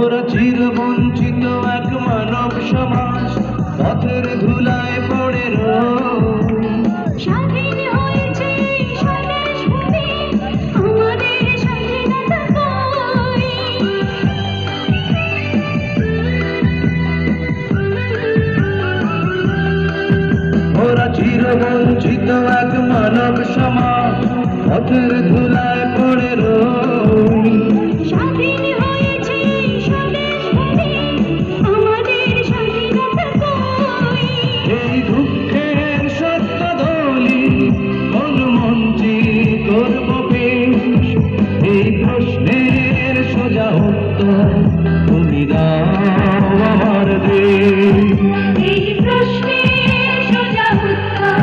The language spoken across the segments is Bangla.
ওরা চিরবঞ্চিত এক মানব সমাজ, পথের ধুলায় পড়ে স্বাধীন হয়েছে স্বদেশ ভূমি, আমাদের স্বাধীনতা কই। ওরা চিরবঞ্চিত এক মানব সমাজ, পথের ধুলায় পড়ে স্বাধীন হয়েছে স্বদেশ ভূমি, আমাদের স্বাধীনতা কই। এই দুঃখের সত্য দলি কোন মঞ্চে করব পেশ, এই প্রশ্নের সোজা উত্তর তুমি দাও আমার দেশ। এই প্রশ্নের সোজা উত্তর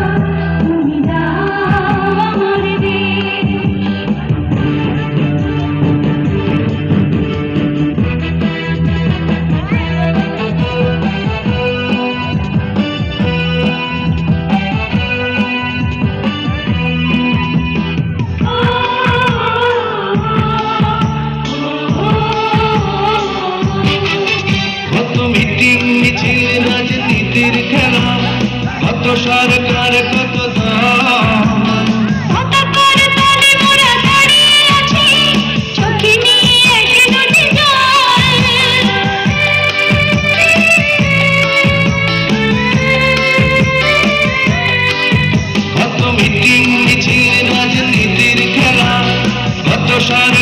তুমি দাও আমার দেশ। মিটিং মিছিল রাজনীতির খেলা, কত সরকার কত দল, পতাকার তলে মোরা দাঁড়িয়ে আছি, চোখে নিয়ে এক নদী জল। কত মিটিং মিছিল রাজনীতির খেলা, কত সরকার